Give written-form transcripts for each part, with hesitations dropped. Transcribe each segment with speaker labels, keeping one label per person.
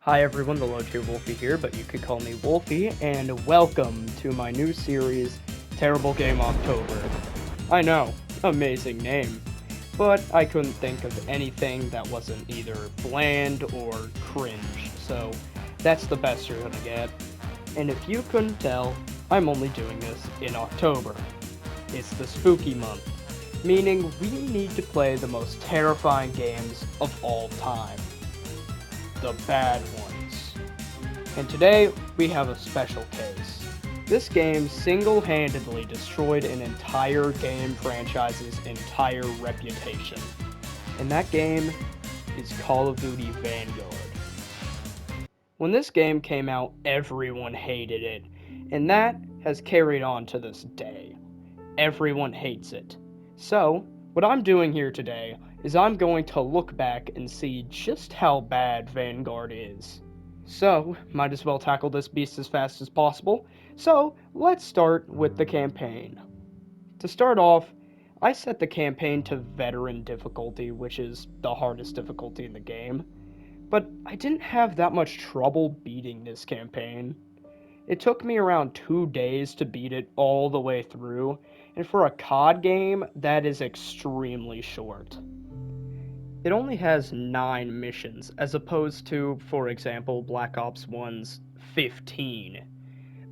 Speaker 1: Hi everyone, the low tier Wolfie here, but you could call me Wolfie, and welcome to my new series, Terrible Game October. I know, amazing name, but I couldn't think of anything that wasn't either bland or cringe, so that's the best you're gonna get. And if you couldn't tell, I'm only doing this in October. It's the spooky month, meaning we need to play the most terrifying games of all time. The bad ones. And today, we have a special case. This game single-handedly destroyed an entire game franchise's entire reputation. And that game is Call of Duty Vanguard. When this game came out, everyone hated it, and that has carried on to this day. Everyone hates it. So, what I'm doing here today is I'm going to look back and see just how bad Vanguard is. So, might as well tackle this beast as fast as possible. So, let's start with the campaign. To start off, I set the campaign to Veteran difficulty, which is the hardest difficulty in the game. But I didn't have that much trouble beating this campaign. It took me around 2 days to beat it all the way through, and for a COD game, that is extremely short. It only has 9 missions, as opposed to, for example, Black Ops 1's 15.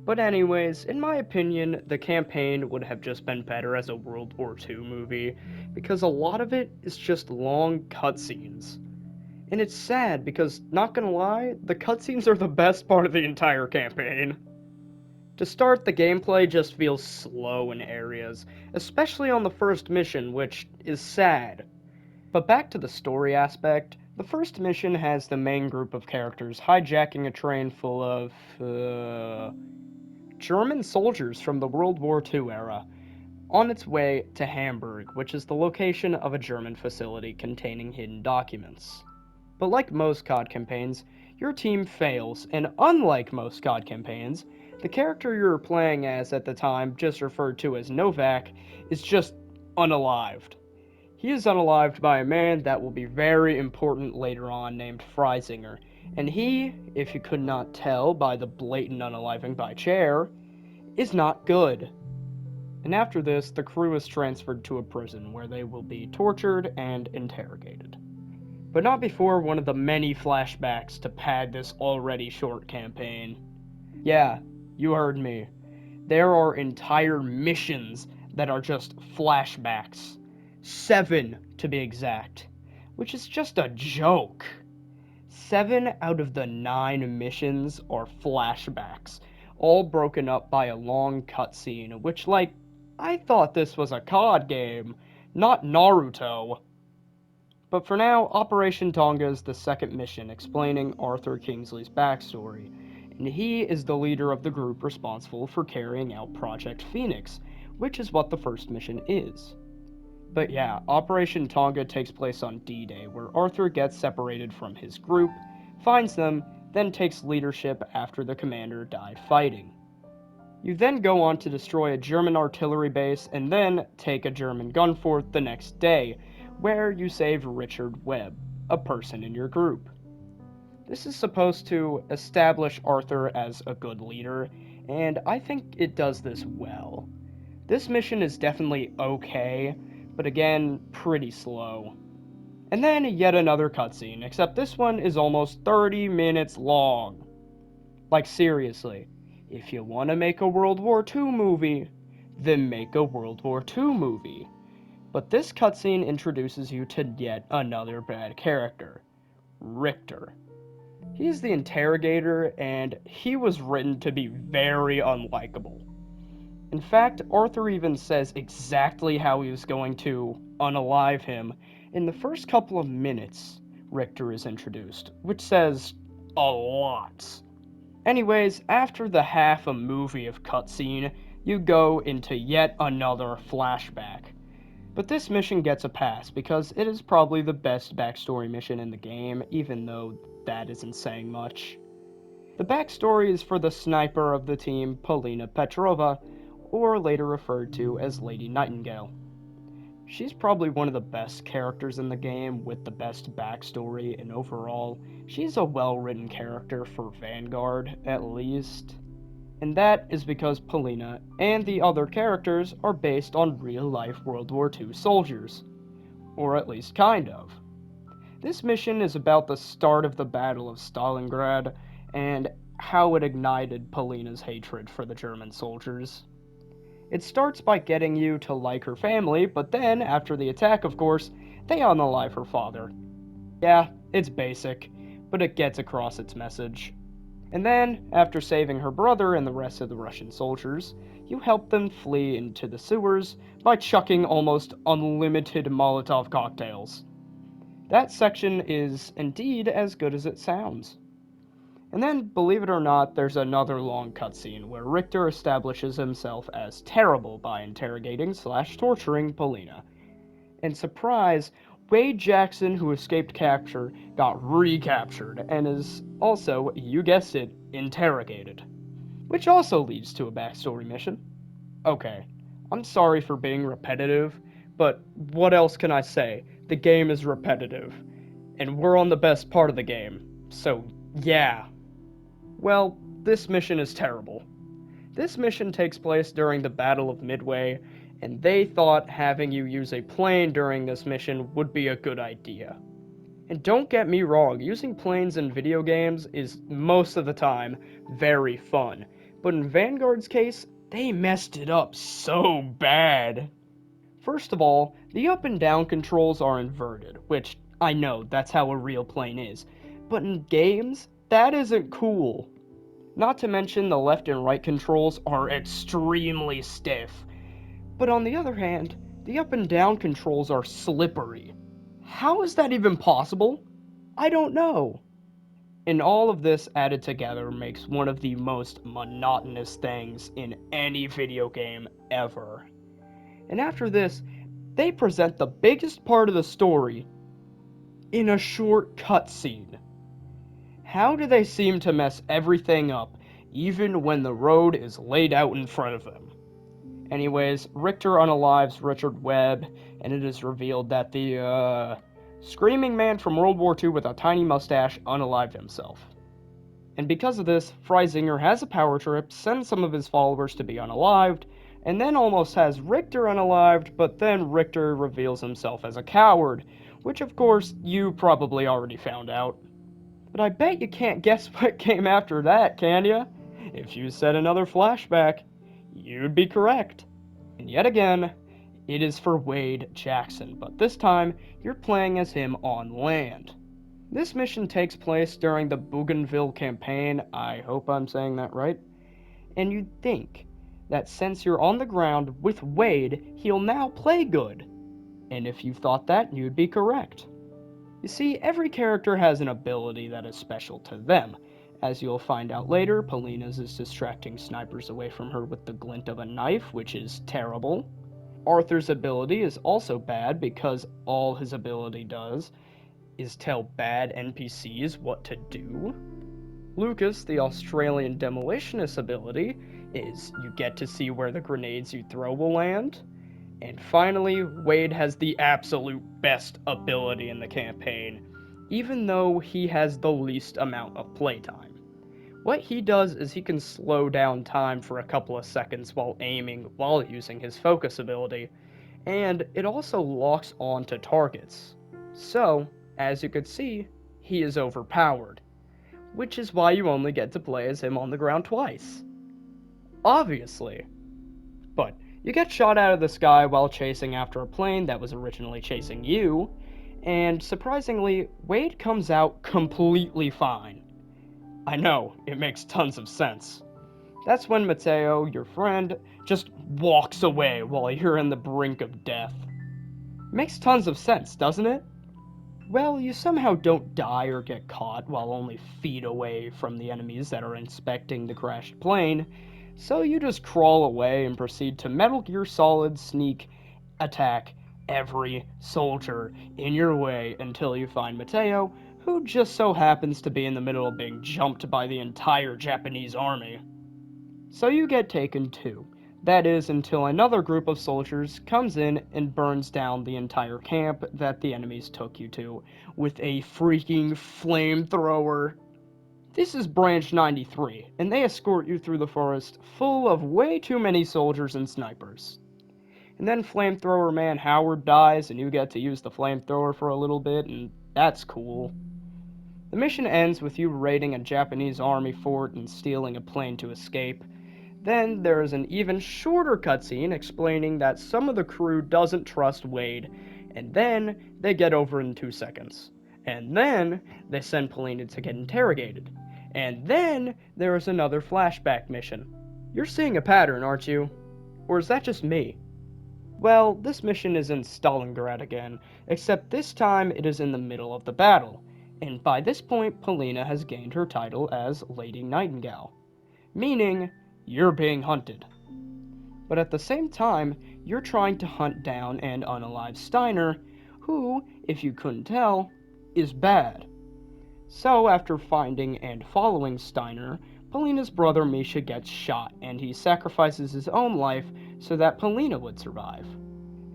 Speaker 1: But anyways, in my opinion, the campaign would have just been better as a World War II movie, because a lot of it is just long cutscenes. And it's sad because, not gonna lie, the cutscenes are the best part of the entire campaign. To start, the gameplay just feels slow in areas, especially on the first mission, which is sad. But back to the story aspect, the first mission has the main group of characters hijacking a train full of, German soldiers from the World War II era, on its way to Hamburg, which is the location of a German facility containing hidden documents. But like most COD campaigns, your team fails, and unlike most COD campaigns, the character you're playing as at the time, just referred to as Novak, is just unalived. He is unalived by a man that will be very important later on named Freisinger, and he, if you could not tell by the blatant unaliving by chair, is not good. And after this, the crew is transferred to a prison where they will be tortured and interrogated. But not before one of the many flashbacks to pad this already short campaign. Yeah, you heard me. There are entire missions that are just flashbacks. 7 to be exact. Which is just a joke. 7 out of the 9 missions are flashbacks, all broken up by a long cutscene, which, I thought this was a COD game, not Naruto. But for now, Operation Tonga is the second mission explaining Arthur Kingsley's backstory, and he is the leader of the group responsible for carrying out Project Phoenix, which is what the first mission is. But yeah, Operation Tonga takes place on D-Day, where Arthur gets separated from his group, finds them, then takes leadership after the commander died fighting. You then go on to destroy a German artillery base and then take a German gun fort the next day, where you save Richard Webb, a person in your group. This is supposed to establish Arthur as a good leader, and I think it does this well. This mission is definitely okay, but again, pretty slow. And then yet another cutscene, except this one is almost 30 minutes long. Like seriously, if you want to make a World War II movie, then make a World War II movie. But this cutscene introduces you to yet another bad character, Richter. He is the interrogator, and he was written to be very unlikable. In fact, Arthur even says exactly how he was going to unalive him in the first couple of minutes Richter is introduced, which says a lot. Anyways, after the half a movie of cutscene, you go into yet another flashback. But this mission gets a pass because it is probably the best backstory mission in the game, even though that isn't saying much. The backstory is for the sniper of the team, Polina Petrova, or later referred to as Lady Nightingale. She's probably one of the best characters in the game with the best backstory, and overall, she's a well-written character for Vanguard, at least. And that is because Polina and the other characters are based on real-life World War II soldiers. Or at least kind of. This mission is about the start of the Battle of Stalingrad and how it ignited Polina's hatred for the German soldiers. It starts by getting you to like her family, but then, after the attack, of course, they unalive her father. Yeah, it's basic, but it gets across its message. And then, after saving her brother and the rest of the Russian soldiers, you help them flee into the sewers by chucking almost unlimited Molotov cocktails. That section is indeed as good as it sounds. And then, believe it or not, there's another long cutscene where Richter establishes himself as terrible by interrogating/torturing Polina. And surprise, Wade Jackson, who escaped capture, got recaptured and is also, you guessed it, interrogated. Which also leads to a backstory mission. Okay, I'm sorry for being repetitive, but what else can I say? The game is repetitive, and we're on the best part of the game, so yeah. Well, this mission is terrible. This mission takes place during the Battle of Midway, and they thought having you use a plane during this mission would be a good idea. And don't get me wrong, using planes in video games is most of the time very fun, but in Vanguard's case, they messed it up so bad. First of all, the up and down controls are inverted, which I know that's how a real plane is, but in games, that isn't cool. Not to mention the left and right controls are extremely stiff. But on the other hand, the up and down controls are slippery. How is that even possible? I don't know. And all of this added together makes one of the most monotonous things in any video game ever. And after this, they present the biggest part of the story in a short cutscene. How do they seem to mess everything up, even when the road is laid out in front of them? Anyways, Richter unalives Richard Webb, and it is revealed that the, screaming man from World War II with a tiny mustache unalived himself. And because of this, Freisinger has a power trip, sends some of his followers to be unalived, and then almost has Richter unalived, but then Richter reveals himself as a coward, which of course you probably already found out. But I bet you can't guess what came after that, can ya? If you said another flashback, you'd be correct. And yet again, it is for Wade Jackson, but this time you're playing as him on land. This mission takes place during the Bougainville campaign, I hope I'm saying that right, and you'd think that since you're on the ground with Wade, he'll now play good. And if you thought that, you'd be correct. You see, every character has an ability that is special to them. As you'll find out later, Polina's is distracting snipers away from her with the glint of a knife, which is terrible. Arthur's ability is also bad because all his ability does is tell bad NPCs what to do. Lucas, the Australian demolitionist ability, is you get to see where the grenades you throw will land. And finally, Wade has the absolute best ability in the campaign, even though he has the least amount of playtime. What he does is he can slow down time for a couple of seconds while aiming while using his focus ability, and it also locks on to targets. So, as you could see, he is overpowered, which is why you only get to play as him on the ground twice. Obviously. But you get shot out of the sky while chasing after a plane that was originally chasing you, and surprisingly, Wade comes out completely fine. I know, it makes tons of sense. That's when Matteo, your friend, just walks away while you're in the brink of death. Makes tons of sense, doesn't it? Well, you somehow don't die or get caught while only feet away from the enemies that are inspecting the crashed plane, so you just crawl away and proceed to Metal Gear Solid sneak attack every soldier in your way until you find Matteo, who just so happens to be in the middle of being jumped by the entire Japanese army. So you get taken too, That is until another group of soldiers comes in and burns down the entire camp that the enemies took you to with a freaking flamethrower. This is Branch 93, and they escort you through the forest full of way too many soldiers and snipers. And then Flamethrower Man Howard dies, and you get to use the flamethrower for a little bit, and that's cool. The mission ends with you raiding a Japanese army fort and stealing a plane to escape. Then there is an even shorter cutscene explaining that some of the crew doesn't trust Wade, and then they get over in 2 seconds. And then they send Polina to get interrogated. And then there is another flashback mission. You're seeing a pattern, aren't you? Or is that just me? Well, this mission is in Stalingrad again, except this time it is in the middle of the battle, and by this point Polina has gained her title as Lady Nightingale, meaning you're being hunted. But at the same time, you're trying to hunt down and unalive Steiner, who, if you couldn't tell, is bad. So after finding and following Steiner, Polina's brother Misha gets shot, and he sacrifices his own life so that Polina would survive.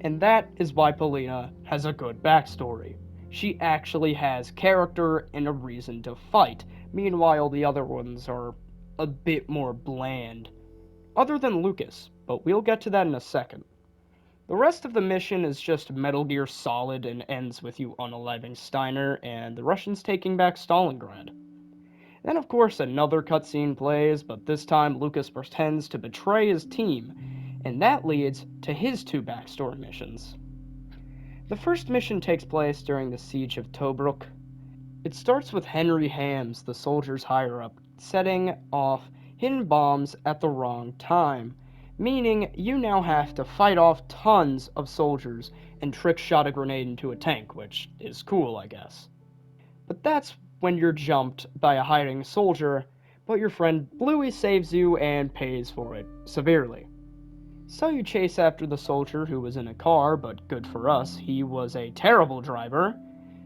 Speaker 1: And that is why Polina has a good backstory. She actually has character and a reason to fight, meanwhile the other ones are a bit more bland. Other than Lucas, but we'll get to that in a second. The rest of the mission is just Metal Gear Solid and ends with you unaliving Steiner and the Russians taking back Stalingrad. Then, of course, another cutscene plays, but this time Lucas pretends to betray his team, and that leads to his 2 backstory missions. The first mission takes place during the Siege of Tobruk. It starts with Henry Hams, the soldier's higher-up, setting off hidden bombs at the wrong time, meaning you now have to fight off tons of soldiers and trick shot a grenade into a tank, which is cool, I guess. But that's when you're jumped by a hiding soldier, but your friend Bluey saves you and pays for it severely. So you chase after the soldier who was in a car, but good for us, he was a terrible driver.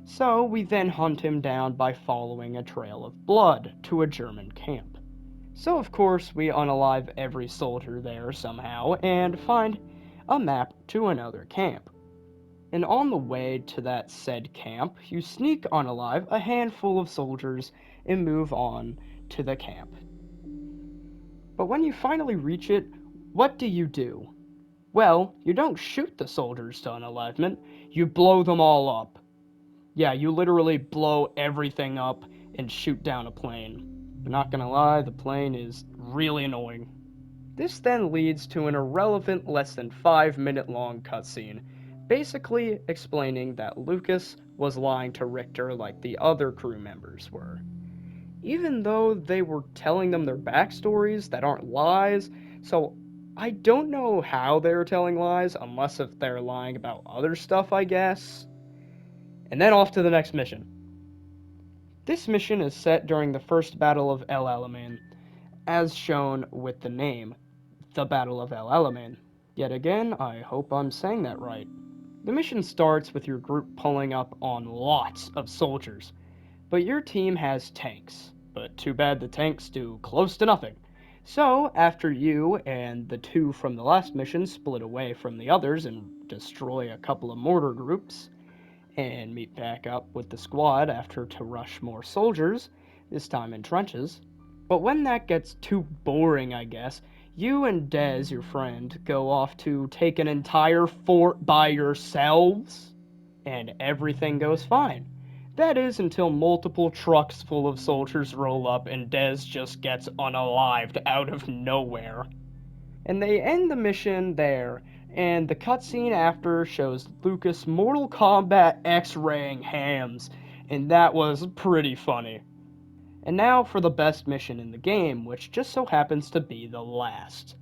Speaker 1: So we then hunt him down by following a trail of blood to a German camp. So of course we unalive every soldier there somehow and find a map to another camp. And on the way to that said camp, you sneak unalive a handful of soldiers and move on to the camp. But when you finally reach it, what do? Well, you don't shoot the soldiers to unalivement, you blow them all up. Yeah, you literally blow everything up and shoot down a plane. I'm not gonna lie, the plane is really annoying. This then leads to an irrelevant less than 5-minute long cutscene, basically explaining that Lucas was lying to Richter like the other crew members were. Even though they were telling them their backstories that aren't lies, so I don't know how they're telling lies, unless if they're lying about other stuff, I guess. And then off to the next mission. This mission is set during the First Battle of El Alamein, as shown with the name, the Battle of El Alamein. Yet again, I hope I'm saying that right. The mission starts with your group pulling up on lots of soldiers, but your team has tanks. But too bad the tanks do close to nothing. So, after you and the 2 from the last mission split away from the others and destroy a couple of mortar groups, and meet back up with the squad after to rush more soldiers, this time in trenches. But when that gets too boring, I guess, you and Dez, your friend, go off to take an entire fort by yourselves, and everything goes fine. That is until multiple trucks full of soldiers roll up and Dez just gets unalived out of nowhere. And they end the mission there, and the cutscene after shows Lucas Mortal Kombat X-raying Hams, and that was pretty funny. And now for the best mission in the game, which just so happens to be the last.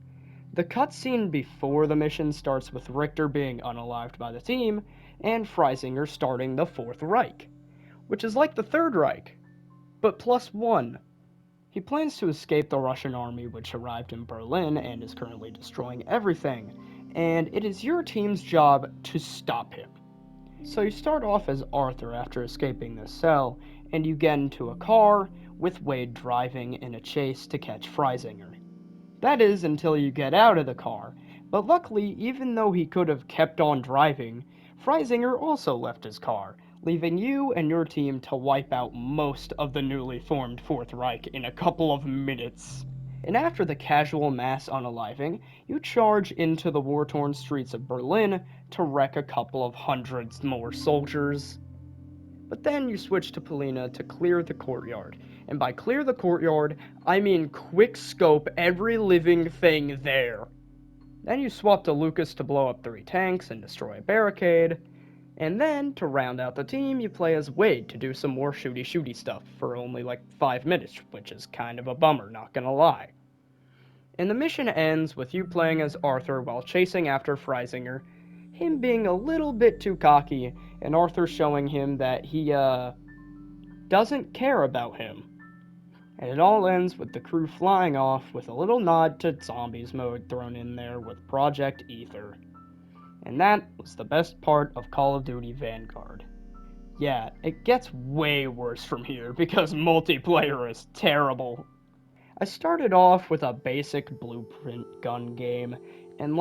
Speaker 1: The cutscene before the mission starts with Richter being unalived by the team, and Freisinger starting the Fourth Reich, which is like the Third Reich, but +1. He plans to escape the Russian army which arrived in Berlin and is currently destroying everything, and it is your team's job to stop him. So you start off as Arthur after escaping the cell, and you get into a car with Wade driving in a chase to catch Freisinger. That is until you get out of the car. But luckily, even though he could have kept on driving, Freisinger also left his car, leaving you and your team to wipe out most of the newly formed Fourth Reich in a couple of minutes. And after the casual mass unaliving, you charge into the war-torn streets of Berlin to wreck a couple of hundreds more soldiers. But then you switch to Polina to clear the courtyard. And by clear the courtyard, I mean quick scope every living thing there. Then you swap to Lucas to blow up 3 tanks and destroy a barricade. And then, to round out the team, you play as Wade to do some more shooty stuff for only like 5 minutes, which is kind of a bummer, not gonna lie. And the mission ends with you playing as Arthur while chasing after Freisinger, him being a little bit too cocky, and Arthur showing him that he, doesn't care about him. And it all ends with the crew flying off with a little nod to Zombies mode thrown in there with Project Ether. And that was the best part of Call of Duty Vanguard. Yeah, it gets way worse from here because multiplayer is terrible. I started off with a basic blueprint gun game, and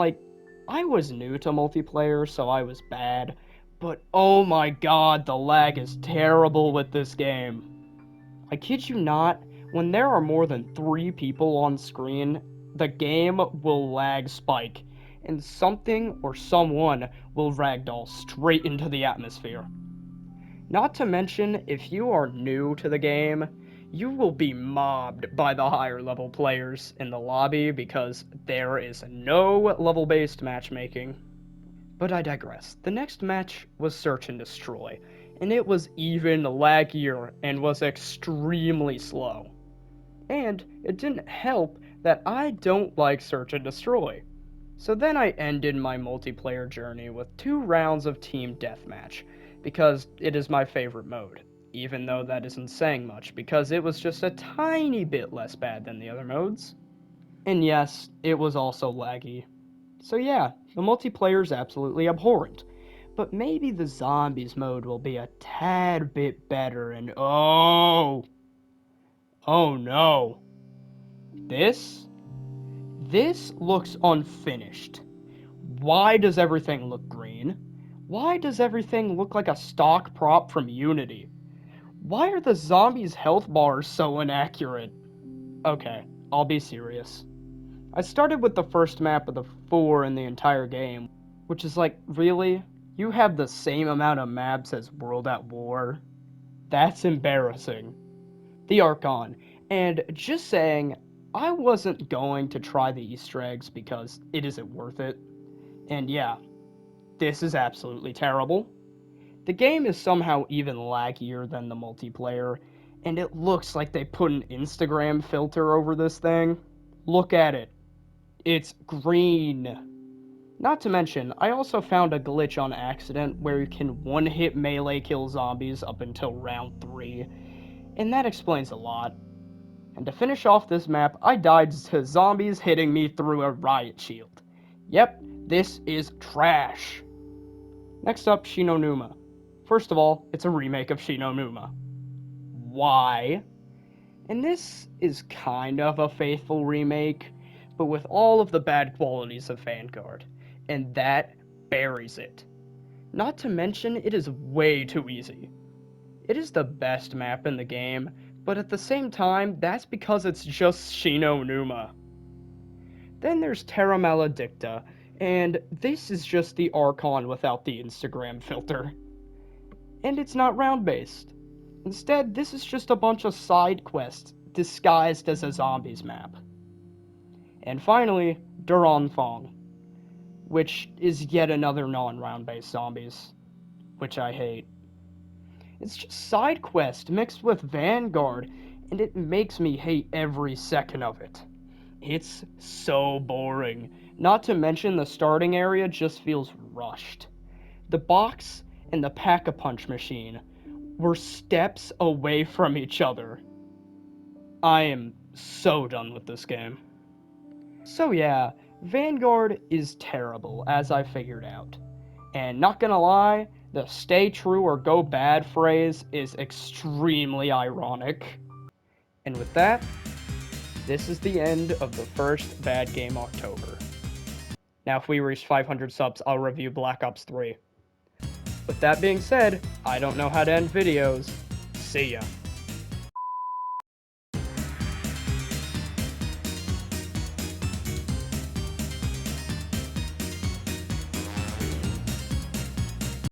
Speaker 1: I was new to multiplayer, so I was bad, but oh my god, the lag is terrible with this game. I kid you not, when there are more than 3 people on screen, the game will lag spike, and something or someone will ragdoll straight into the atmosphere. Not to mention, if you are new to the game, you will be mobbed by the higher level players in the lobby because there is no level-based matchmaking. But I digress. The next match was Search and Destroy, and it was even laggier and was extremely slow. And it didn't help that I don't like Search and Destroy. So then I ended my multiplayer journey with 2 rounds of Team Deathmatch, because it is my favorite mode, even though that isn't saying much, because it was just a tiny bit less bad than the other modes. And yes, it was also laggy. So yeah, the multiplayer is absolutely abhorrent, but maybe the Zombies mode will be a tad bit better, and oh no. This looks unfinished. Why does everything look green? Why does everything look like a stock prop from Unity? Why are the zombies' health bars so inaccurate? Okay, I'll be serious. I started with the first map of the 4 in the entire game, which is like, really? You have the same amount of maps as World at War? That's embarrassing. The Archon, and just saying, I wasn't going to try the Easter eggs because it isn't worth it. And yeah, this is absolutely terrible. The game is somehow even laggier than the multiplayer, and it looks like they put an Instagram filter over this thing. Look at it. It's green. Not to mention, I also found a glitch on accident where you can one-hit melee kill zombies up until round 3, and that explains a lot. And to finish off this map, I died to zombies hitting me through a riot shield. Yep, this is trash. Next up, Shinonuma. First of all, it's a remake of Shinonuma. Why? And this is kind of a faithful remake, but with all of the bad qualities of Vanguard, and that buries it. Not to mention, it is way too easy. It is the best map in the game, but at the same time, that's because it's just Shinonuma. Then there's Terra Maledicta, and this is just the Archon without the Instagram filter. And it's not round-based. Instead, this is just a bunch of side quests disguised as a zombies map. And finally, Duranfong, which is yet another non-round-based zombies, which I hate. It's just side quest mixed with Vanguard, and it makes me hate every second of it. It's so boring. Not to mention the starting area just feels rushed. The box and the pack-a-punch machine were steps away from each other. I am so done with this game. So yeah, Vanguard is terrible, as I figured out. And not gonna lie, the stay true or go bad phrase is extremely ironic. And with that, this is the end of the first Bad Game October. Now, if we reach 500 subs, I'll review Black Ops 3. With that being said, I don't know how to end videos. See ya.